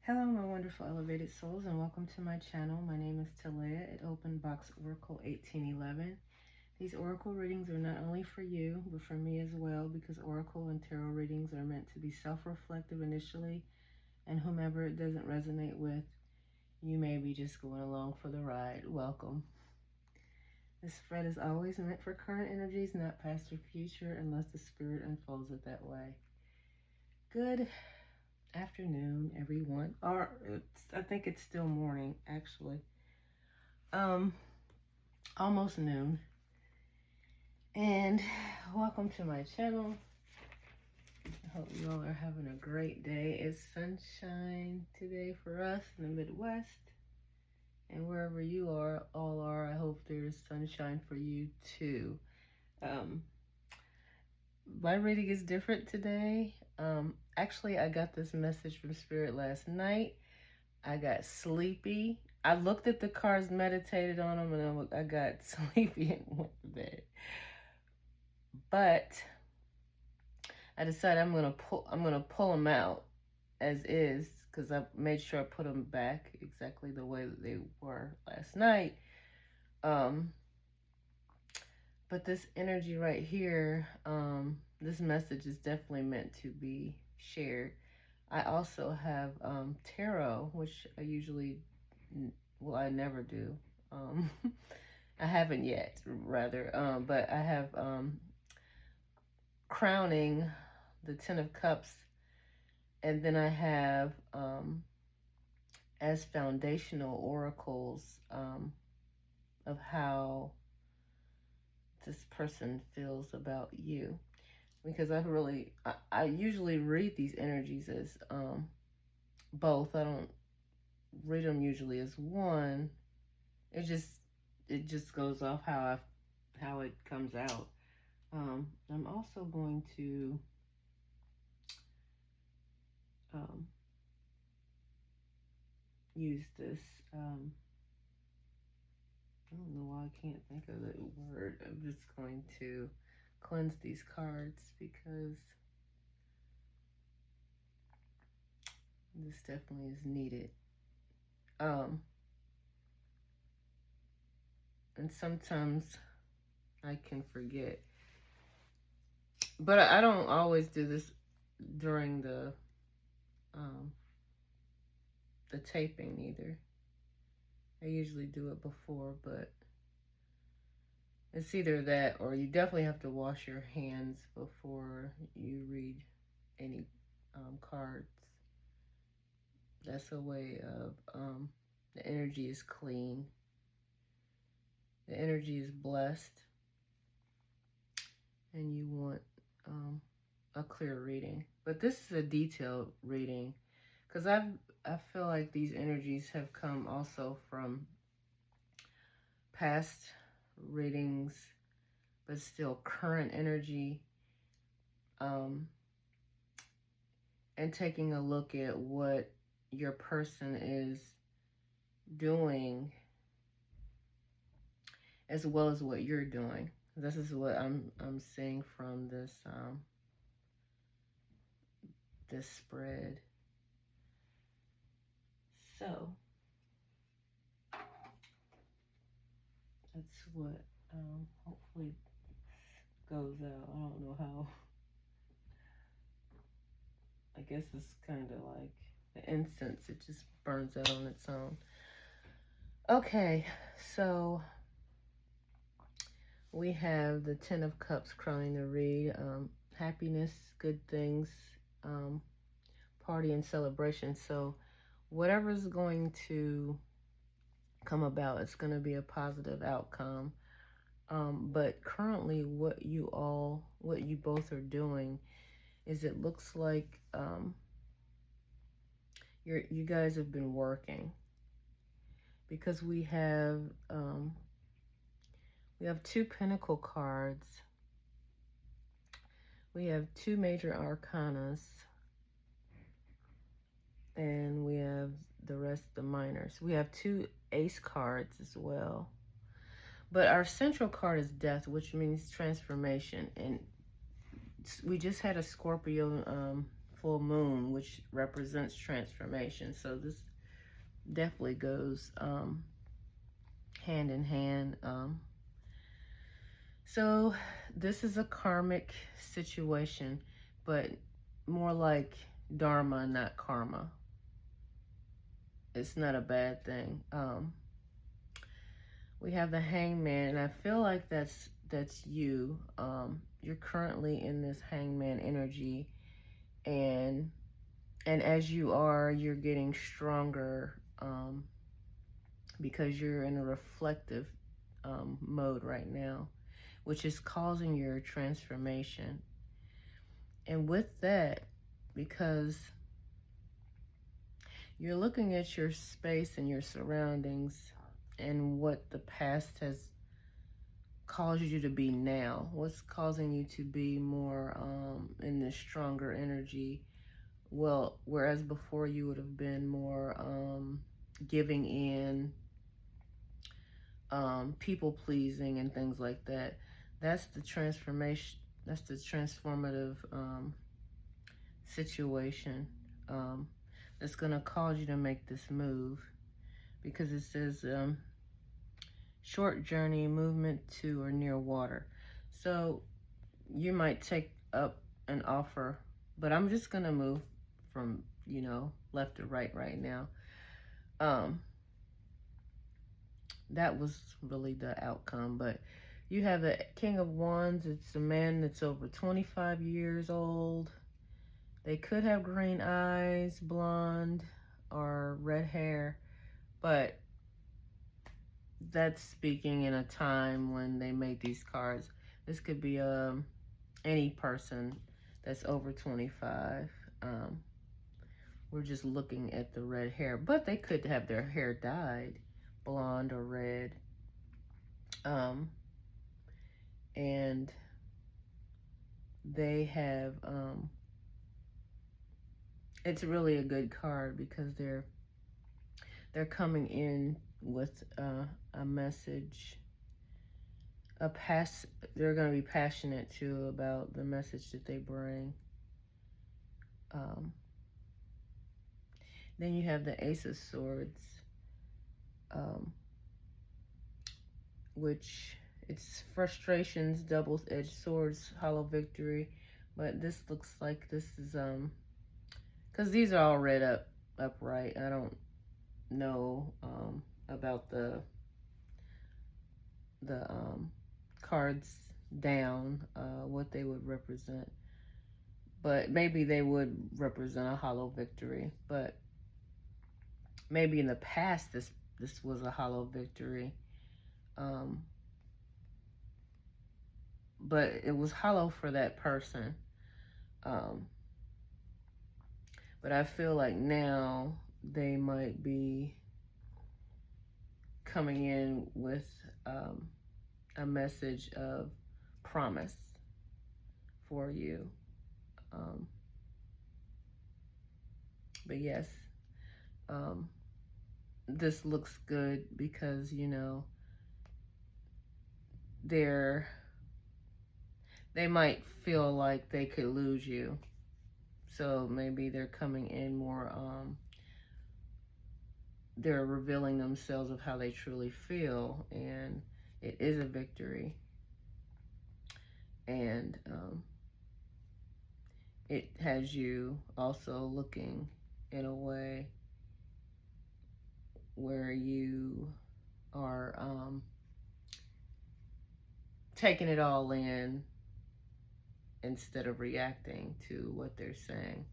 Hello, my wonderful elevated souls, and welcome to my channel. My name is Talea at Open Box Oracle 1811. These Oracle readings are not only for you, but for me as well, because Oracle and Tarot readings are meant to be self-reflective initially, and whomever it doesn't resonate with, you may be just going along for the ride. Welcome. This spread is always meant for current energies, not past or future, unless the spirit unfolds it that way. Good afternoon, everyone. Or I think it's still morning, actually. Almost noon. And welcome to my channel. I hope you all are having a great day. It's sunshine today for us in the Midwest. And wherever you all are, I hope there's sunshine for you too. My reading is different today. Actually, I got this message from Spirit last night. I got sleepy. I looked at the cards, meditated on them, and I got sleepy and went to bed. But I decided I'm gonna pull them out as is, because I made sure I put them back exactly the way that they were last night. But this energy right here, this message is definitely meant to be shared. I also have tarot, which I usually, well, I never do. I haven't yet, rather. But I have crowning, the Ten of Cups, and then I have as foundational oracles of how this person feels about you, because I usually read these energies as both. I don't read them usually as one. It just goes off how it comes out. I'm also going to use this. I don't know why I can't think of the word. I'm just going to cleanse these cards because this definitely is needed. And sometimes I can forget. But I don't always do this during the taping either. I usually do it before, but it's either that or you definitely have to wash your hands before you read any cards. That's a way of the energy is clean. The energy is blessed. And you want a clear reading. But this is a detailed reading, because I feel like these energies have come also from past readings, but still current energy, and taking a look at what your person is doing as well as what you're doing. This is what I'm seeing from this this spread. So that's what hopefully goes out. I don't know how. I guess it's kind of like the incense. It just burns out on its own. Okay, so we have the Ten of Cups crowning the read. Happiness, good things, party and celebration. So whatever's going to come about, it's going to be a positive outcome. But currently what you both are doing is, it looks like you guys have been working, because we have two Pentacle cards, we have two Major Arcanas, and we have the rest, the minors. We have two Ace cards as well. But our central card is Death, which means transformation. And we just had a Scorpio full moon, which represents transformation. So this definitely goes hand in hand. So this is a karmic situation, but more like dharma, not karma. It's not a bad thing. We have the Hangman, and I feel like that's you. You're currently in this Hangman energy, and as you are, you're getting stronger because you're in a reflective mode right now, which is causing your transformation. And with that, because you're looking at your space and your surroundings and what the past has caused you to be now, what's causing you to be more in this stronger energy. Well, whereas before you would have been more giving in, people pleasing and things like that. That's the transformation. That's the transformative situation that's going to cause you to make this move, because it says short journey, movement to or near water. So you might take up an offer, but I'm just going to move from, left to right now. That was really the outcome. But you have the King of Wands. It's a man that's over 25 years old. They could have green eyes, blonde, or red hair, but that's speaking in a time when they made these cards. This could be any person that's over 25. We're just looking at the red hair, but they could have their hair dyed blonde or red. And they have, it's really a good card because they're coming in with a message. They're going to be passionate too about the message that they bring. Then you have the Ace of Swords, which it's frustrations, double-edged swords, hollow victory. But this looks like this is because these are all read upright. I don't know about the cards down, what they would represent, but maybe they would represent a hollow victory. But maybe in the past this was a hollow victory, but it was hollow for that person. But I feel like now they might be coming in with a message of promise for you. But yes, this looks good because, they might feel like they could lose you. So maybe they're coming in more, they're revealing themselves of how they truly feel, and it is a victory. And it has you also looking in a way where you are taking it all in instead of reacting to what they're saying.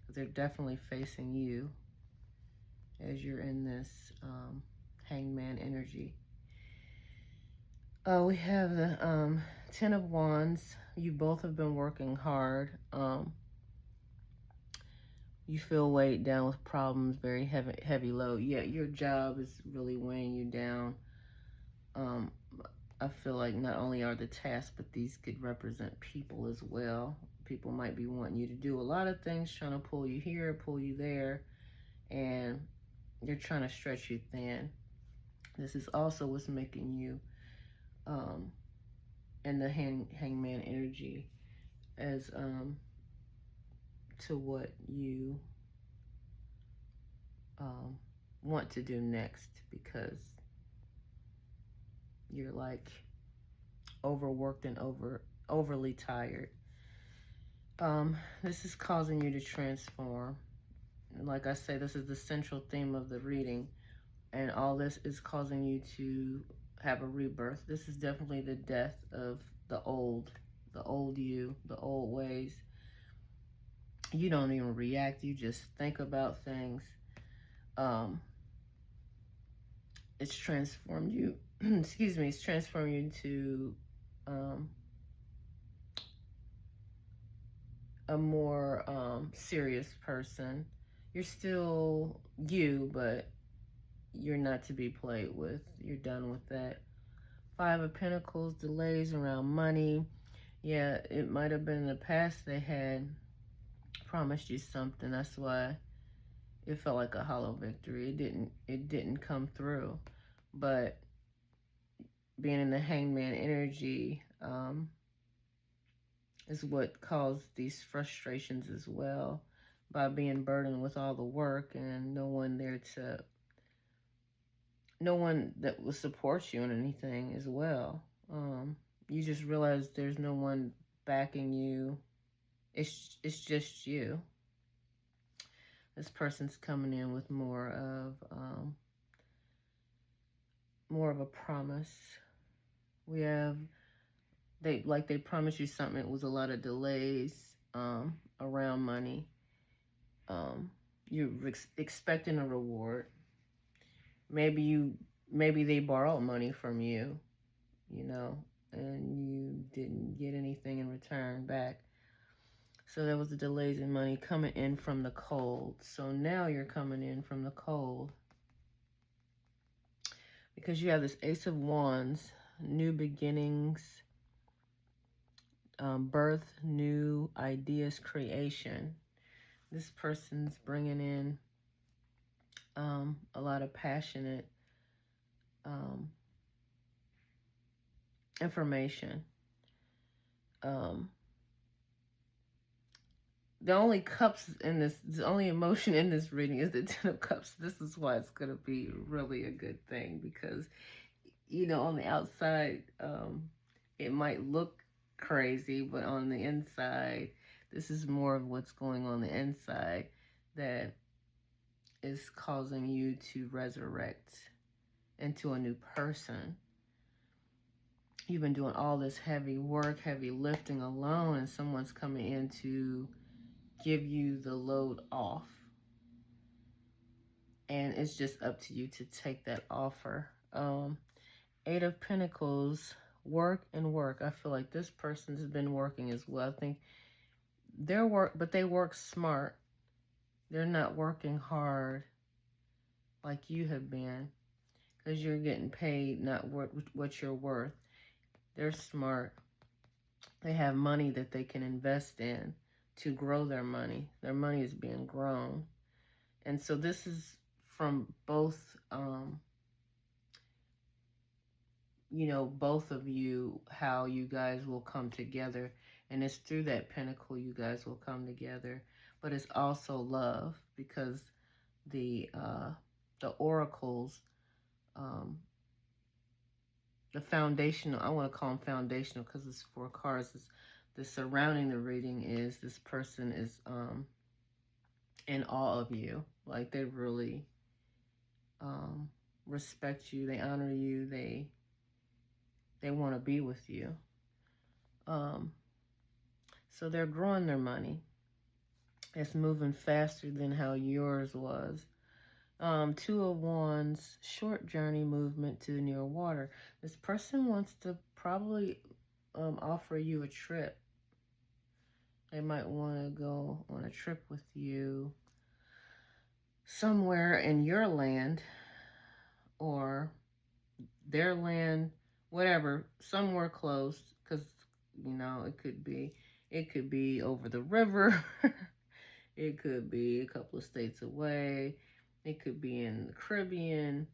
They're definitely facing you as you're in this Hangman energy. We have the Ten of Wands. You both have been working hard. You feel weighed down with problems, very heavy load. Yeah, your job is really weighing you down. I feel like not only are the tasks, but these could represent people as well. People might be wanting you to do a lot of things, trying to pull you here, pull you there, and they're trying to stretch you thin. This is also what's making you in the hangman energy as to what you want to do next, because you're like overworked and overly tired. This is causing you to transform. And like I say, this is the central theme of the reading, and all this is causing you to have a rebirth. This is definitely the death of the old you, the old ways. You don't even react, you just think about things. It's transformed you, excuse me, it's transformed you into a more serious person. You're still you, but you're not to be played with. You're done with that. Five of Pentacles, delays around money. Yeah, it might have been in the past they had promised you something. That's why it felt like a hollow victory. It didn't come through. But being in the Hangman energy is what caused these frustrations as well, by being burdened with all the work and no one that will support you in anything as well. You just realize there's no one backing you. It's just you. This person's coming in with more of a promise. We have they promised you something. It was a lot of delays around money. You're expecting a reward. Maybe they borrowed money from you, and you didn't get anything in return back. So there was the delays in money coming in from the cold. So now you're coming in from the cold, because you have this Ace of Wands, new beginnings, birth, new ideas, creation. This person's bringing in a lot of passionate information. The only emotion in this reading is the Ten of Cups. This is why it's going to be really a good thing, because, on the outside, it might look crazy, but on the inside, this is more of what's going on the inside that is causing you to resurrect into a new person. You've been doing all this heavy work, heavy lifting alone, and someone's coming in to give you the load off. And it's just up to you to take that offer. Eight of Pentacles, work and work. I feel like this person's been working as well. I think but they work smart. They're not working hard like you have been, because you're getting paid not what you're worth. They're smart. They have money that they can invest in to grow their money. Their money is being grown. And so this is from both, both of you, how you guys will come together. And it's through that pentacle you guys will come together. But it's also love, because the oracles, the foundational, I want to call them foundational because it's 4 cards. The surrounding the reading is this person is in awe of you. Like, they really respect you. They honor you. They want to be with you. So they're growing their money. It's moving faster than how yours was. 2 of Wands, short journey movement to near water. This person wants to probably offer you a trip. They might want to go on a trip with you somewhere in your land or their land, whatever, somewhere close, because, it could be over the river. It could be a couple of states away. It could be in the Caribbean.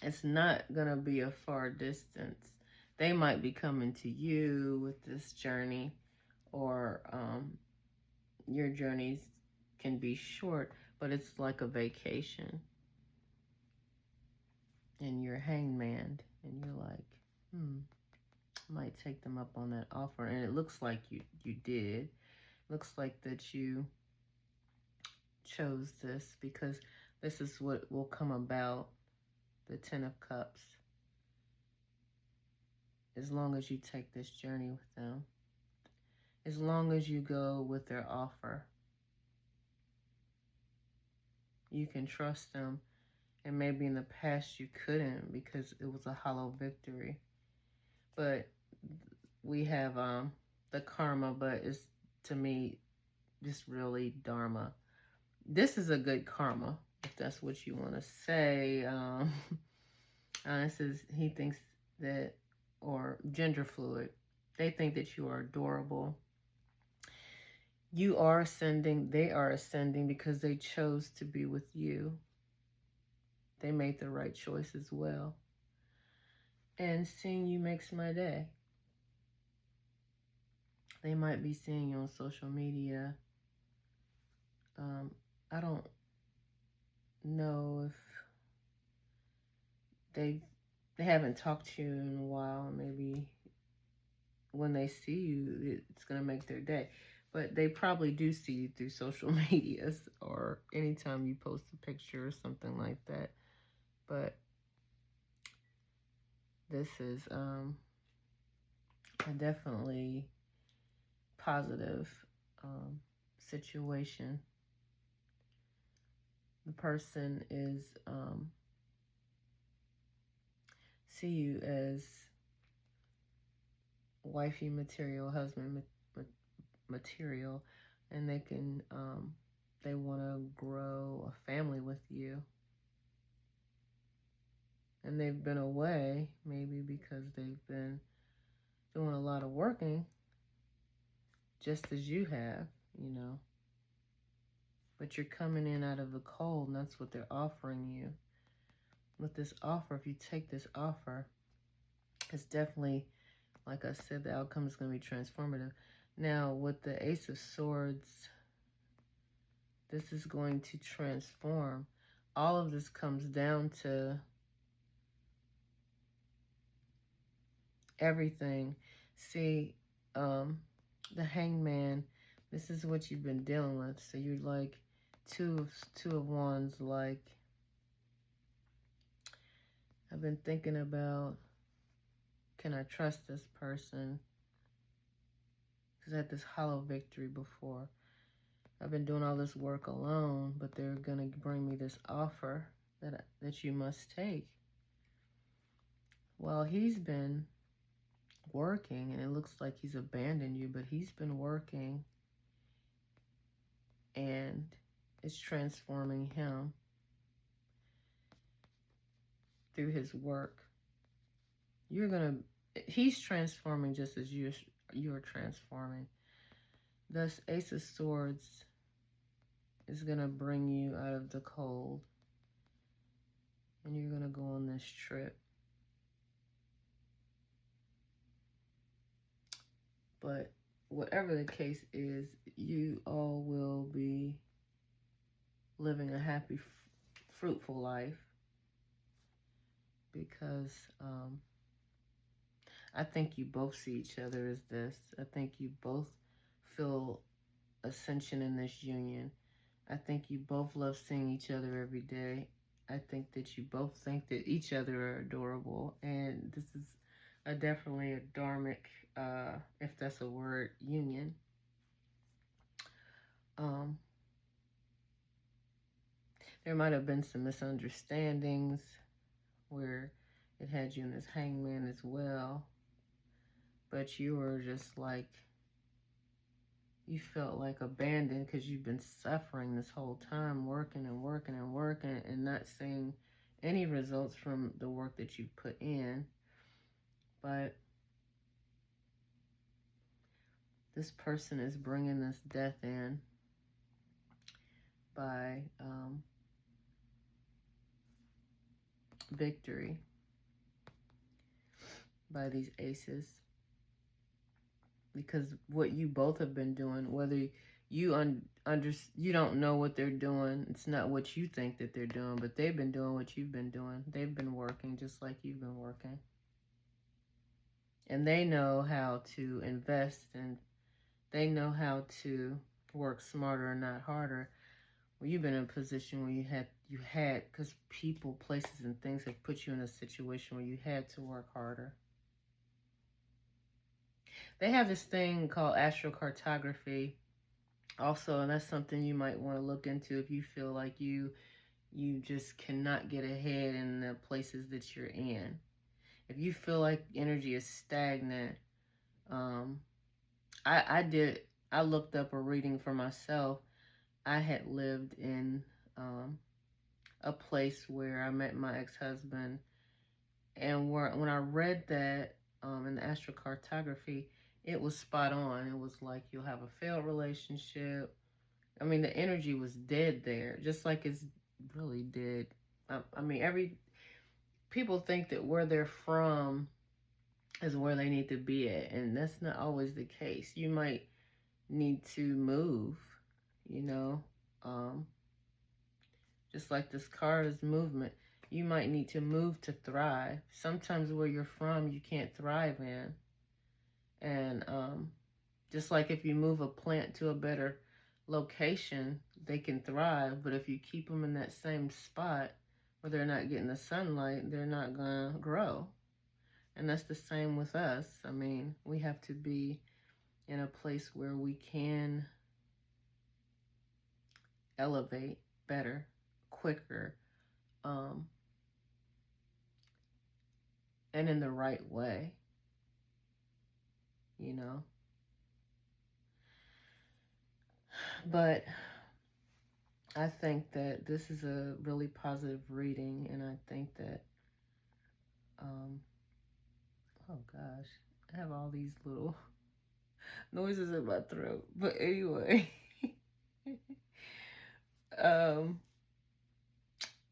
It's not going to be a far distance. They might be coming to you with this journey, or your journeys can be short, but it's like a vacation. And you're hangman, and you're like, I might take them up on that offer. And it looks like you did. Looks like that you chose this, because this is what will come about, the Ten of Cups. As long as you take this journey with them, as long as you go with their offer, you can trust them. And maybe in the past you couldn't because it was a hollow victory. But we have the karma, but it's, to me, just really dharma. This is a good karma, if that's what you want to say. This is, he thinks that, or gender fluid, they think that you are adorable. You are ascending, they are ascending because they chose to be with you. They made the right choice as well. And seeing you makes my day. They might be seeing you on social media. I don't know if they haven't talked to you in a while. Maybe when they see you, it's going to make their day. But they probably do see you through social medias or anytime you post a picture or something like that. But this is a definitely positive situation. The person is see you as wifey material, husband material, and they can they want to grow a family with you. And they've been away, maybe because they've been doing a lot of working, just as you have, you know. But you're coming in out of the cold, and that's what they're offering you. With this offer, if you take this offer, it's definitely, like I said, the outcome is going to be transformative. Now, with the Ace of Swords, this is going to transform. All of this comes down to everything. See, the Hangman, this is what you've been dealing with. So you're like two of wands, like, I've been thinking about, can I trust this person? Because I had this hollow victory before. I've been doing all this work alone, but they're going to bring me this offer that you must take. Well, he's been working, and it looks like he's abandoned you, but he's been working, and it's transforming him through his work. He's transforming just as you're transforming. Thus, Ace of Swords is going to bring you out of the cold, and you're going to go on this trip. But whatever the case is, you all will be living a happy, fruitful life, because I think you both see each other as this. I think you both feel ascension in this union. I think you both love seeing each other every day. I think that you both think that each other are adorable. And this is definitely a dharmic, if that's a word, union. There might have been some misunderstandings where it had you in this hangman as well. But you were just like, you felt like abandoned because you've been suffering this whole time, working and working and working, and not seeing any results from the work that you've put in. But this person is bringing this death in by victory, by these aces. Because what you both have been doing, whether you you don't know what they're doing. It's not what you think that they're doing, but they've been doing what you've been doing. They've been working just like you've been working. And they know how to invest, and they know how to work smarter and not harder. Well, you've been in a position where you had, because people, places, and things have put you in a situation where you had to work harder. They have this thing called astrocartography also, and that's something you might want to look into if you feel like you just cannot get ahead in the places that you're in. If you feel like energy is stagnant, I looked up a reading for myself. I had lived in a place where I met my ex-husband, and when I read that in the astrocartography, it was spot on. It was like, you'll have a failed relationship. I mean, the energy was dead there, just like it's really dead. I mean, people think that where they're from is where they need to be at, and that's not always the case. You might need to move, you know, just like this car is movement. You might need to move to thrive. Sometimes where you're from, you can't thrive in. And just like if you move a plant to a better location, they can thrive. But if you keep them in that same spot where they're not getting the sunlight, they're not going to grow. And that's the same with us. I mean, we have to be in a place where we can elevate better, quicker, and in the right way, you know. But I think that this is a really positive reading, and I think that, oh gosh, I have all these little noises in my throat. But anyway,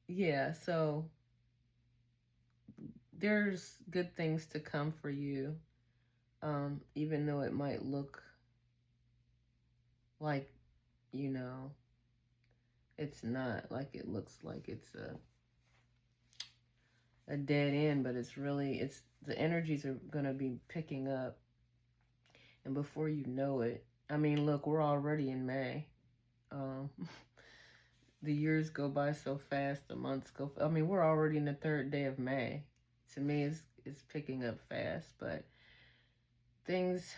yeah, so there's good things to come for you, even though it might look like, you know, it's not, like it looks like it's a dead end, but it's really, the energies are going to be picking up, and before you know it, I mean, look, we're already in May. The years go by so fast, the months go, I mean, we're already in the 3rd day of May. To me, it's picking up fast, but things,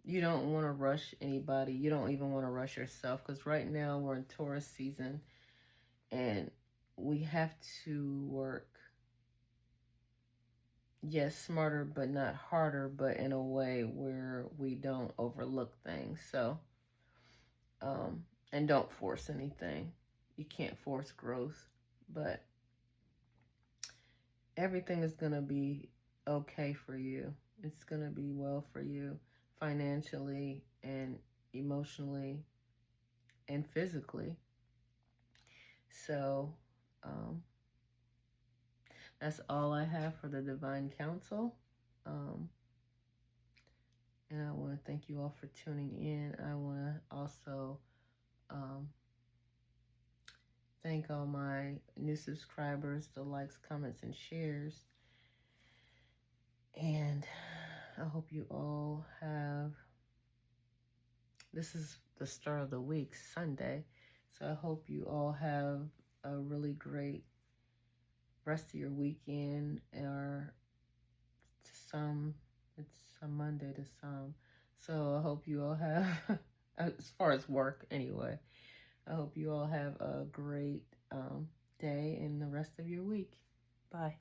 you don't want to rush anybody. You don't even want to rush yourself, because right now we're in Taurus season, and we have to work, yes, smarter, but not harder, but in a way where we don't overlook things. So, and don't force anything. You can't force growth, but everything is going to be okay for you. It's going to be well for you financially and emotionally and physically. So, that's all I have for the Divine Council. And I want to thank you all for tuning in. I want to also thank all my new subscribers, the likes, comments, and shares. And I hope you all have, this is the start of the week, Sunday. So I hope you all have a really great rest of your weekend, or to some, it's a Monday to some. So I hope you all have, as far as work anyway, I hope you all have a great day and the rest of your week. Bye.